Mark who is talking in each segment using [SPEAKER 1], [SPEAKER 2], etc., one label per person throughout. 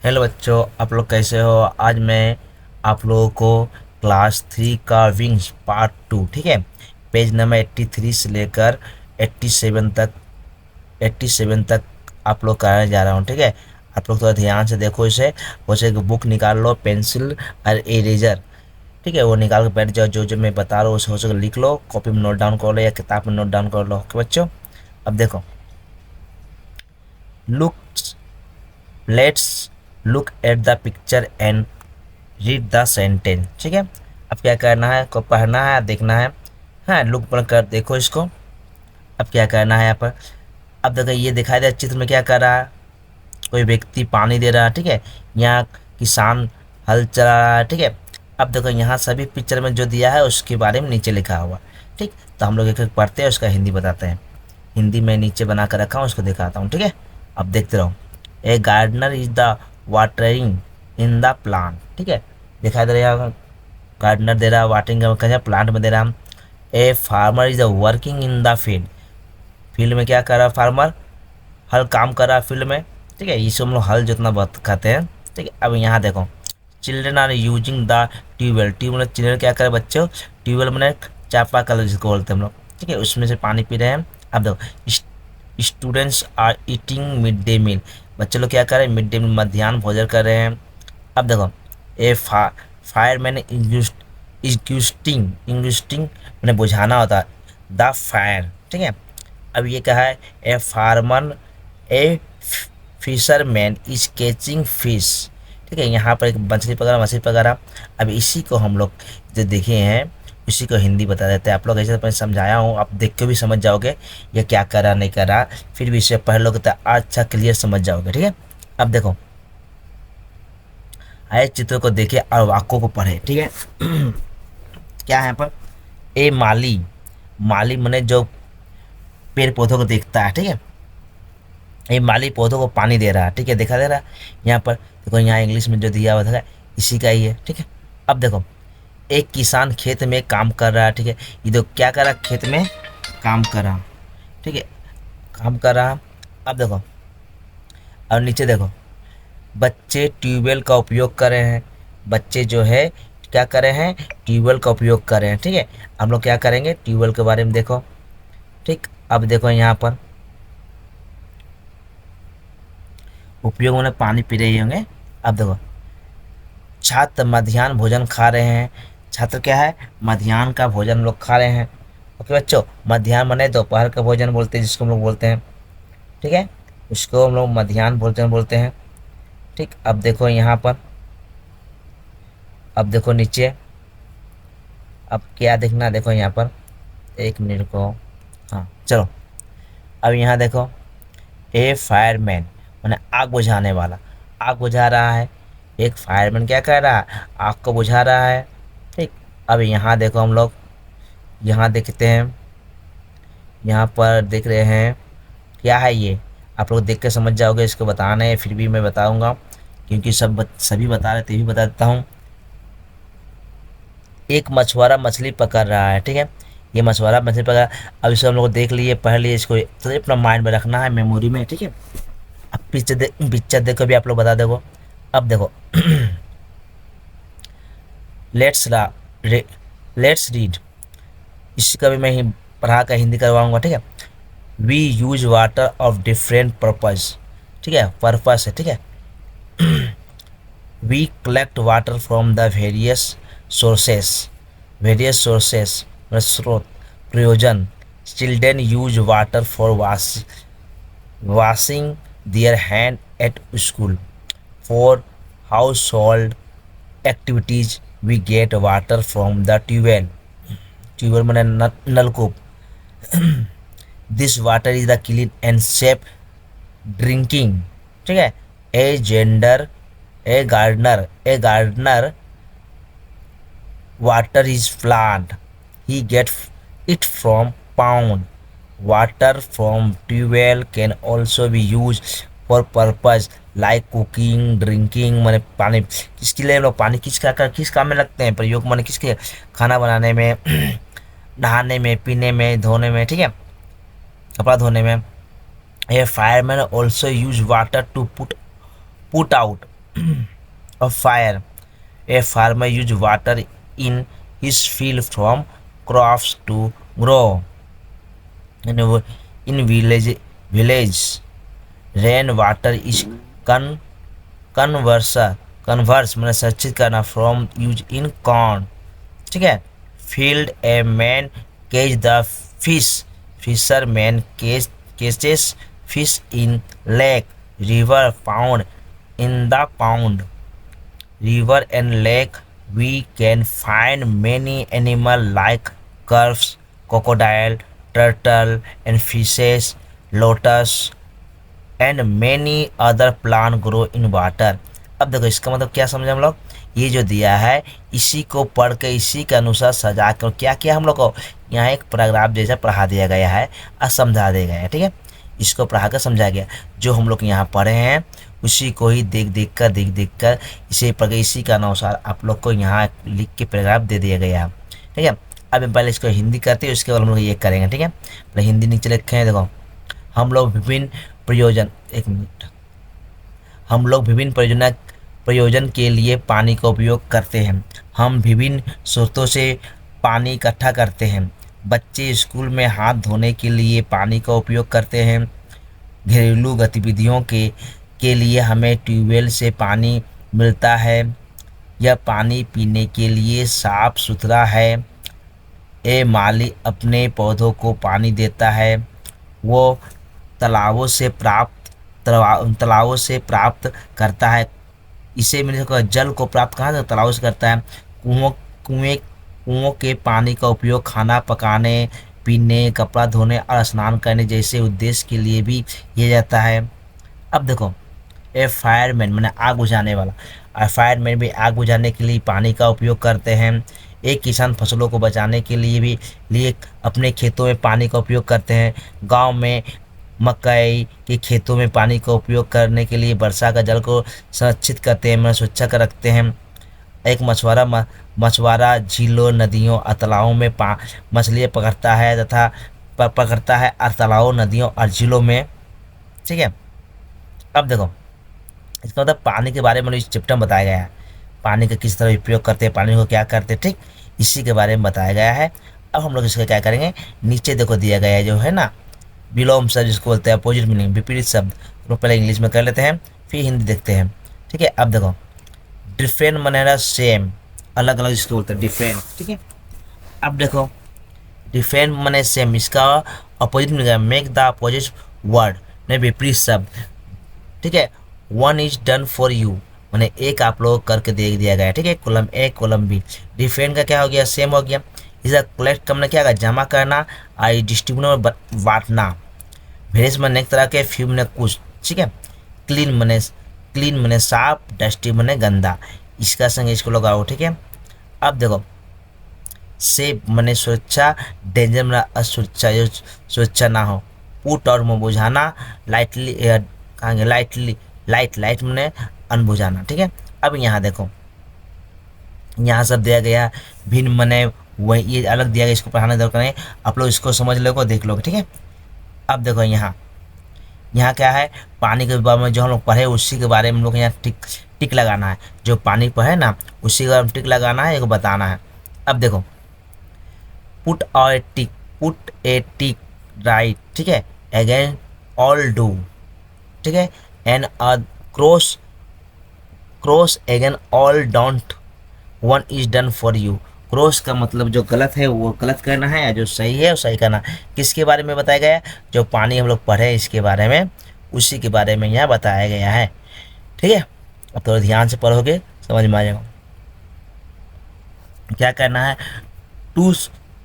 [SPEAKER 1] Hello बच्चों, आप लोग कैसे हो। आज मैं आप लोगों को क्लास 3 का विंग्स पार्ट 2, ठीक है, पेज नंबर 83 से लेकर 87 तक आप लोग कराने जा रहा हूँ। ठीक है, आप लोग थोड़ा ध्यान से देखो इसे। हो सके बुक निकाल लो, पेंसिल और इरेजर, ठीक है, वो निकाल के बैठ जाओ। जो जो मैं बता रहा हूँ उसे हो सके लिख लो, कॉपी में नोट डाउन कर लो या किताब में नोट डाउन कर लो। ओके बच्चों, अब देखो, look let's look at the picture and read the sentence. ठीक है, अब क्या करना है, को पढ़ना है, देखना है। हाँ, लुक पर कर देखो इसको। अब क्या करना है यहाँ पर, अब देखो ये दिखाई दे चित्र में क्या कर रहा है, कोई व्यक्ति पानी दे रहा है। ठीक है, यहाँ किसान हल चला रहा है। ठीक है, अब देखो यहाँ सभी पिक्चर में जो दिया है उसके बारे में नीचे लिखा हुआ। ठीक, तो हम लोग एक एक पढ़ते हैं, उसका हिंदी बताते हैं। हिंदी में नीचे बना कर रखा हूँ, उसको दिखाता हूँ। ठीक है, अब देखते रहो। A gardener is the watering in the plant. ठीक है, दिखाई दे रहा है, गार्डनर दे रहा है, वाटरिंग का प्लांट में दे रहा है। A farmer is working in the field. Field में क्या कर रहा है फार्मर, हल काम कर रहा है फील्ड में। ठीक है, इसे हम लोग हल जोतना बात कहते हैं। ठीक है, अब यहाँ देखो, children are using the tubewell. Tubewell children क्या करे बच्चों, ट्यूबवेल मैंने चापा कल जिसको बोलते हैं हम लोग। ठीक है, उसमें से पानी पी रहे हैं। अब देखो, students are eating mid day meal. बच्चे लोग क्या कर रहे हैं, मिड डे मील मध्याह्न भोजन कर रहे हैं। अब देखो, ए फायर मैंने इंग्यूस्टिंग इंग्यूस्टिंग मैंने बुझाना होता है, द फायर। ठीक है, अब ये कहा है, a farmer A fisherman is catching fish. ठीक है, यहाँ पर एक मछली पकड़ रहा। अब इसी को हम लोग जो देखे हैं उसी को हिंदी बता देते हैं। आप लोग ऐसे तो मैं समझाया हूँ, आप देख के भी समझ जाओगे ये क्या कर रहा नहीं कर रहा। फिर भी इसे पढ़ लोगे तो अच्छा क्लियर समझ जाओगे। ठीक है, अब देखो, आए चित्र को देखे और वाक्यों को पढ़े। ठीक है, क्या है यहाँ पर, ए माली। माली मने जो पेड़ पौधों को देखता है। ठीक है, ये माली पौधों को पानी दे रहा है। ठीक है, दिखा दे रहा है यहाँ पर। देखो यहाँ इंग्लिश में जो दिया हुआ था इसी का ही है। ठीक है, अब देखो, एक किसान खेत में काम कर रहा है। ठीक है, ये तो क्या कर रहा है, खेत में काम कर रहा। ठीक है, काम कर रहा। अब देखो, और नीचे देखो, बच्चे ट्यूबवेल का उपयोग कर रहे हैं। बच्चे जो है क्या कर रहे हैं, ट्यूबवेल का उपयोग कर रहे हैं। ठीक है, हम लोग क्या करेंगे, ट्यूबवेल के बारे में देखो। ठीक, अब देखो यहाँ पर उपयोग में पानी पी रहे होंगे। अब देखो, छात्र मध्याह्न भोजन खा रहे हैं। छात्र क्या है, मध्याह्न का भोजन लोग खा रहे हैं। ओके बच्चों, मध्याह्न मने दोपहर का भोजन बोलते हैं जिसको हम लोग बोलते हैं। ठीक है, उसको हम लोग मध्याह्न भोजन बोलते हैं। ठीक, अब देखो यहाँ पर, अब देखो नीचे, अब क्या देखना, देखो यहाँ पर, एक मिनट को, हाँ चलो, अब यहाँ देखो, ए फायरमैन मैंने आग बुझाने वाला, आग बुझा रहा है। एक फायरमैन क्या कर रहा है, आग को बुझा रहा है। ठीक, अब यहाँ देखो, हम लोग यहाँ देखते हैं, यहाँ पर देख रहे हैं क्या है ये, आप लोग देख के समझ जाओगे। इसको बताना है, फिर भी मैं बताऊँगा क्योंकि सभी बता रहे थे, भी बता देता हूँ। एक मछुआरा मछली पकड़ रहा है। ठीक है, ये मछुआरा मछली पकड़, अब इसको हम लोग देख लिए, पढ़ लिए, इसको तो अपना माइंड में रखना है, मेमोरी में। ठीक है, अब पिक्चर देखो भी आप लोग बता देखो। अब देखो, लेट्स रे, लेट्स रीड, इसका भी मैं ही पढ़ा कर हिंदी करवाऊंगा। ठीक है, we use water of different purpose. ठीक है, पर्पस है। ठीक है, we collect water from the various sources मतलब स्रोत, प्रयोजन। Children use water for washing their hand at school. For household activities, we get water from the tubewell. Tubewell मैंने नलकूप। This water is the clean and safe drinking. ठीक है, a gardener water is plant, he get it from pound. Water from tubewell can also be used for purpose like cooking, drinking। माने पानी किसके लिए हम लोग पानी किस काम में लगते हैं, प्रयोग माने किसके, खाना बनाने में, नहाने में, पीने में, धोने में। ठीक है, कपड़ा धोने में। A fireman also use water to put out of fire. A farmer use water in his field from crops to grow. In village rain water is conserved मैंने संचित करना फ्रॉम यूज इन कॉर्न, ठीक है। Field a man catch the fish, fisherman catches fish in lake, river pond in the pond, river and lake we can find many animal like curves, crocodile, turtle and fishes, lotus and many other plant grow in water। अब देखो इसका मतलब क्या समझे हम लोग, ये जो दिया है इसी को पढ़ के इसी के अनुसार सजा कर क्या किया हम लोग को यहाँ एक पैराग्राफ जैसा पढ़ा दिया गया है और समझा दिया गया है, ठीक है। इसको पढ़ा कर समझा गया, जो हम लोग यहाँ पढ़े हैं उसी को ही देख देख कर इसे पढ़ के इसी के अनुसार आप लोग को यहाँ लिख के पैराग्राफ दे दिया गया है, ठीक है। अब हम पहले इसको हिंदी करते हैं, उसके बाद हम लोग ये करेंगे, ठीक है। पहले हिंदी नीचे लिखे हैं, देखो हम लोग विभिन्न प्रयोजन, एक मिनट, हम लोग विभिन्न प्रयोजन के लिए पानी का उपयोग करते हैं। हम विभिन्न स्रोतों से पानी इकट्ठा करते हैं। बच्चे स्कूल में हाथ धोने के लिए पानी का उपयोग करते हैं। घरेलू गतिविधियों के लिए हमें ट्यूबवेल से पानी मिलता है। यह पानी पीने के लिए साफ सुथरा है। ए माली अपने पौधों को पानी देता है। वो तालाबों से प्राप्त करता है। इसे मैंने कहा जल को प्राप्त कहाँ से, तालाबों से करता है। कुओं के पानी का उपयोग खाना पकाने, पीने, कपड़ा धोने और स्नान करने जैसे उद्देश्य के लिए भी किया जाता है। अब देखो ए फायरमैन मैंने आग बुझाने वाला, और फायरमैन भी आग बुझाने के लिए पानी का उपयोग करते हैं। एक किसान फसलों को बचाने के लिए अपने खेतों में पानी का उपयोग करते हैं। गांव में मकई के खेतों में पानी का उपयोग करने के लिए वर्षा का जल को संरक्षित करते हैं, मतलब सुरक्षा कर रखते हैं। एक मछुआरा झीलों, नदियों और तालाबों में मछलियाँ पकड़ता है और तालाबों, नदियों और झीलों में, ठीक है। अब देखो इसका मतलब पानी के बारे में इस चैप्टर में बताया गया है, पानी का किस तरह उपयोग करते हैं, पानी को क्या करते हैं, ठीक, इसी के बारे में बताया गया है। अब हम लोग इसका क्या करेंगे, नीचे देखो दिया गया है जो है ना विलोम शब्द जिसको बोलते हैं अपोजिट मीनिंग, विपरीत शब्द, तो पहले इंग्लिश में कर लेते हैं फिर हिंदी देखते हैं, ठीक है। अब देखो डिफरेंट मनेरा सेम, अलग अलग जिसको बोलते हैं डिफरेंट, ठीक है। अब देखो डिफरेंट मने सेम, इसका opposite meaning make the opposite word, नहीं विपरीत शब्द, ठीक है। One is done for you मैंने एक आप लोग करके दे दिया गया है, ठीक है। Column A column B, different का क्या हो गया, सेम हो गया। इसका कलेक्ट करना क्या होगा, जमा करना, और डिस्ट्रीब्यूट में बांटना। वेरियस मैंने एक तरह के, फ्यू मैंने कुछ, ठीक है। क्लीन मैंने साफ, डस्टी मैंने गंदा, इसका संग इसको लगाओ, ठीक है। अब देखो सेफ मैंने सुरक्षा, डेंजर मैंने असुरक्षा, जो सुरक्षा ना हो। पुट और मुँह बुझाना, लाइटली कहेंगे लाइट मैंने अनबुझाना, ठीक है। अब यहाँ देखो यहाँ सब दिया गया, भिन्न मने वही ये अलग दिया गया, इसको पढ़ाने दरकार नहीं, आप लोग इसको समझ लोगे, देख लोगे, ठीक है। अब देखो यहाँ क्या है, पानी के बारे में जो हम लोग पढ़े उसी के बारे में हम लोग यहाँ टिक लगाना है, जो पानी पढ़े ना उसी के बारे में टिक लगाना है, एक बताना है। अब देखो पुट ए टिक राइट, ठीक है, अगेन ऑल डू, ठीक है, and cross again all don't, one is done for you. Cross का मतलब जो गलत है वो गलत करना है, जो सही है वो सही करना। किसके बारे में बताया गया है, जो पानी हम लोग पढ़े इसके बारे में, उसी के बारे में यहाँ बताया गया है, ठीक है। अब थोड़ा ध्यान से पढ़ोगे समझ में आ जाएगा। क्या करना है, टू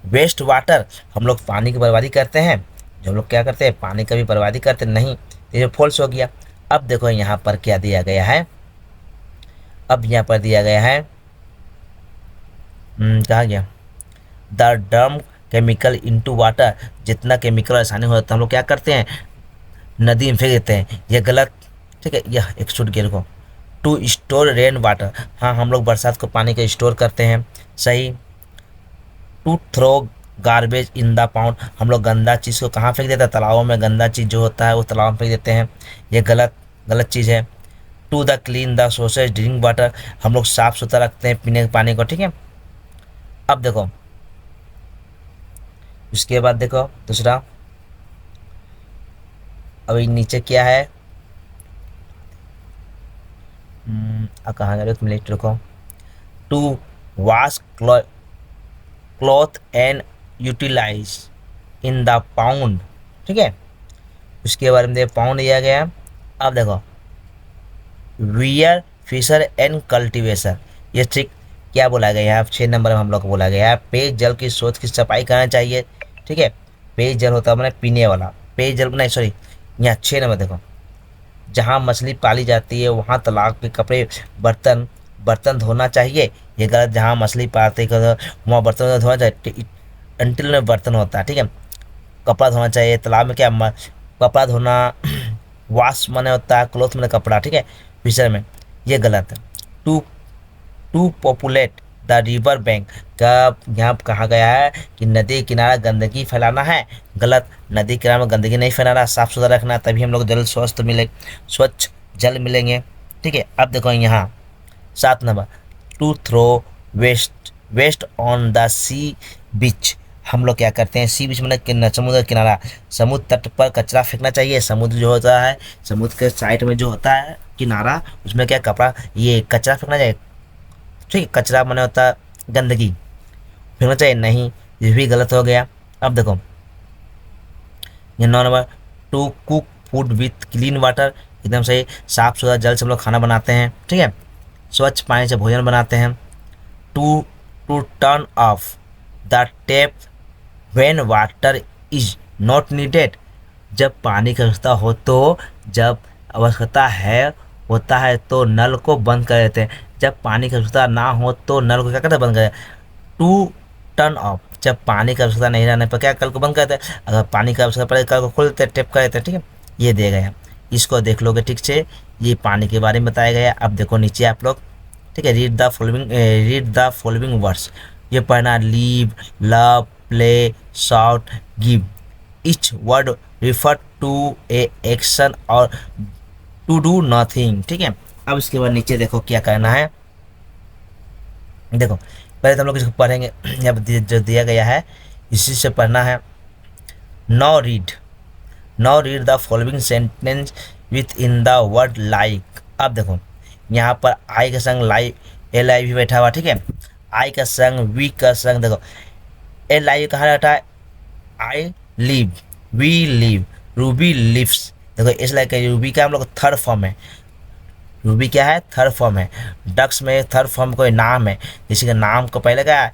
[SPEAKER 1] वेस्ट वाटर, हम लोग पानी की बर्बादी करते हैं, जो हम लोग क्या करते हैं पानी का भी बर्बादी करते नहीं, तो ये फॉल्स हो गया। अब देखो यहाँ पर क्या दिया गया है, अब यहाँ पर दिया गया है कहा गया, द डम केमिकल इनटू वाटर, जितना केमिकल आसानी हो जाता है हम लोग क्या करते हैं नदी में फेंक देते हैं, यह गलत, ठीक है। यह एक छूट गया को, टू स्टोर रेन वाटर, हाँ हम लोग बरसात को पानी का स्टोर करते हैं, सही। To throw garbage in the pound, हम लोग गंदा चीज़ को कहाँ फेंक देते हैं, तालाबों में, गंदा चीज़ जो होता है वो तालाब में फेंक देते हैं, ये गलत चीज़ है। To the clean the sources drink water, हम लोग साफ सुथरा रखते हैं पीने के पानी को, ठीक है। अब देखो उसके बाद देखो दूसरा, अभी नीचे क्या है, कहाँ जा रहे हो, मिनट रुको। To wash cloth and utilise in the pound, ठीक है। उसके बारे में पाउंड दिया गया है। अब देखो वियर फिशर एंड कल्टीवेशन, ये ठीक क्या बोला गया यहाँ 6 नंबर में हम लोग को बोला गया है, पेयजल की स्रोत की सफाई करना चाहिए, ठीक है। पेयजल होता है मैंने पीने वाला, पेयजल नहीं सॉरी, यहाँ 6 नंबर देखो, जहाँ मछली पाली जाती है वहाँ तालाब के कपड़े बर्तन बर्तन धोना चाहिए, ये गलत। जहाँ मछली पालते वहाँ बर्तन धोना चाहिए, अंटिल में बर्तन होता है, ठीक है। कपड़ा धोना चाहिए, तालाब में क्या कपड़ा धोना वॉश माने होता है क्लोथ माने कपड़ा, ठीक है, फिशर में, ये गलत है। To to populate the river bank का यहाँ कहा गया है कि नदी किनारा गंदगी फैलाना है, गलत। नदी किनारे में गंदगी नहीं फैलाना, साफ सुथरा रखना, तभी हम लोग जल स्वस्थ मिले, स्वच्छ जल मिलेंगे, ठीक है। अब देखो यहाँ 7 number, to throw waste on the sea beach, हम लोग क्या करते हैं, सी बीच में समुद्र किनारा, समुद्र तट पर कचरा फेंकना चाहिए। समुद्र जो होता है, समुद्र के साइड में जो होता है किनारा, उसमें क्या कपड़ा ये कचरा फेंकना चाहिए, ठीक है। कचरा माने होता है गंदगी, फेंकना चाहिए नहीं, ये भी गलत हो गया। अब देखो ये 9 number, to cook food with clean water, एकदम सही, साफ सुथरा जल से हम लोग खाना बनाते हैं, ठीक है, स्वच्छ पानी से भोजन बनाते हैं। To to turn off the tap when water is not needed, जब पानी की आवश्यकता हो तो, जब आवश्यकता है होता है तो नल को बंद कर देते हैं, जब पानी की आवश्यकता ना हो तो नल को क्या करते हैं, बंद कर। टू टर्न ऑफ, जब पानी की आवश्यकता नहीं रहने पर क्या कल को बंद करते हैं, अगर पानी की आवश्यकता पड़े कल को खोल देते हैं, टेप कर देते हैं, ठीक है। ये दिया गया है, इसको देख लोगे ठीक से, ये पानी के बारे में बताया गया है। अब देखो नीचे आप लोग, ठीक है, रीड द फॉलोइंग वर्ड्स, ये पढ़ना, leave, love, play, shout, give, each word refer to a action और टू डू नथिंग, ठीक है। अब इसके बाद नीचे देखो क्या करना है, देखो पहले तो हम लोग इसको पढ़ेंगे, यहाँ जो दिया गया है इसी से पढ़ना है। Now read the following sentence with in the word like, अब देखो यहाँ पर आई का संग लाइव एल आई भी बैठा हुआ, ठीक है। आई का संग वी का संग, देखो एल आई कहाँ बैठा है, I live, we live, Ruby lives, देखो इस लाइक रूबी का हम लोग थर्ड फॉर्म है, रूबी क्या है, थर्ड फॉर्म है। डक्स में थर्ड फॉर्म कोई नाम है, किसी का नाम को पहले का,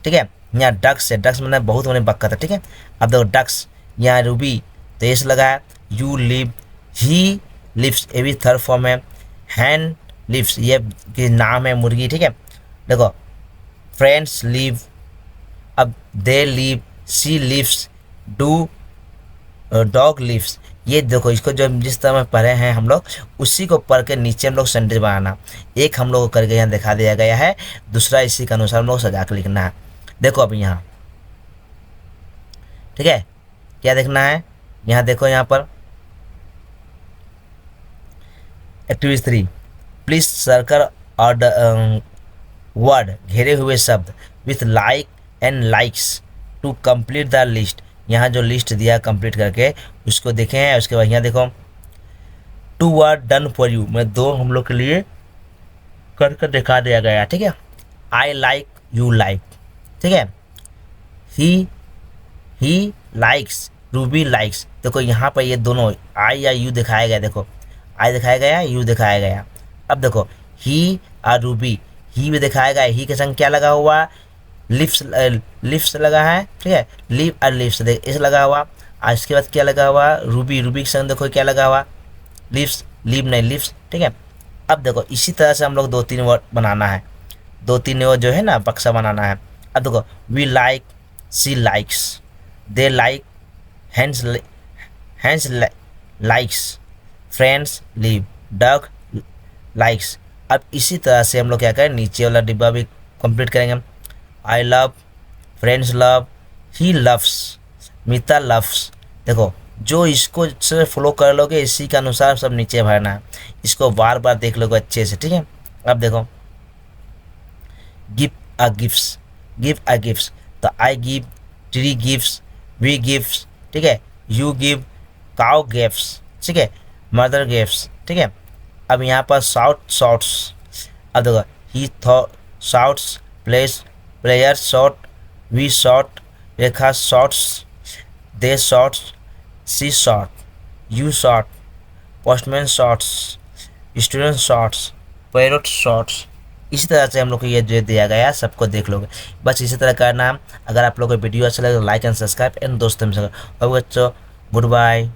[SPEAKER 1] ठीक है। यहाँ डक्स है, डक्स में बहुत मैंने बक्का था, ठीक है। अब देखो डक्स, यहाँ रूबी तो इस लगा है, यू लिव, ही लिव्स, ये भी थर्ड फॉर्म है। हैन लिव्स, ये नाम है मुर्गी, ठीक है। देखो फ्रेंड्स लिव, अब they live, she lives, do dog lives, ये देखो इसको जो जिस तरह में पढ़े हैं हम लोग उसी को पढ़ के नीचे हम लोग सेंटेंस बनाना, एक हम लोग को करके यहाँ दिखा दिया गया है, दूसरा इसी के अनुसार हम लोग सजा के लिखना है। देखो अब यहाँ, ठीक है, क्या देखना है, यहाँ देखो यहाँ पर एक्टिविटी 3, प्लीज सर्कल और वर्ड, घेरे हुए शब्द with like and likes to complete the list, यहाँ जो लिस्ट दिया कंप्लीट करके उसको देखें। उसके बाद यहाँ देखो two word done for you, मैं 2 हम लोग के लिए करके दिखा दिया गया, ठीक है। आई लाइक, यू लाइक, ठीक है। ही लाइक्स, रूबी लाइक्स, देखो यहाँ पर ये दोनों आई या यू दिखाया गया, देखो आई दिखाया गया, यू दिखाया गया। अब देखो ही और रूबी, ही भी दिखाया गया, ही के संग क्या लगा हुआ, लिप्स लगा है, ठीक है, लिव और लिप्स देख इस लगा हुआ। और इसके बाद क्या लगा हुआ, रूबी के संग देखो क्या लगा हुआ, लिप्स, लिव नहीं लिप्स, ठीक है। अब देखो इसी तरह से हम लोग 2-3 वर्ड बनाना है, 2-3 वर्ड जो है ना बक्सा बनाना है। अब देखो we like, she likes, they like, hands likes, friends live, dog likes. अब इसी तरह से हम लोग क्या करें, नीचे वाला डिब्बा भी कंप्लीट करेंगे। I love, friends love, he loves, Meeta loves, देखो जो इसको से फॉलो कर लोगे इसी के अनुसार सब नीचे भरना है, इसको बार बार देख लोगे अच्छे से, ठीक है। अब देखो give a gifts, give a gifts, तो I give, three gifts, we gifts, ठीक है, यू गिव, काउ गिफ्ट्स, ठीक है, मदर गिफ्ट्स, ठीक है। अब यहाँ पर शाउट शॉट्स, अब देखो he shouts, places player shot, we shot, Rekha shots, they shots, she shot, you shot, postman shots, student shots, parrot shots. इसी तरह से हम लोग को ये जो दिया गया है सबको देख लोगे, बस इसी तरह करना है। अगर आप लोग को वीडियो अच्छा लगे तो लाइक एंड सब्सक्राइब एंड दोस्तों में और बच्चों गुड बाय।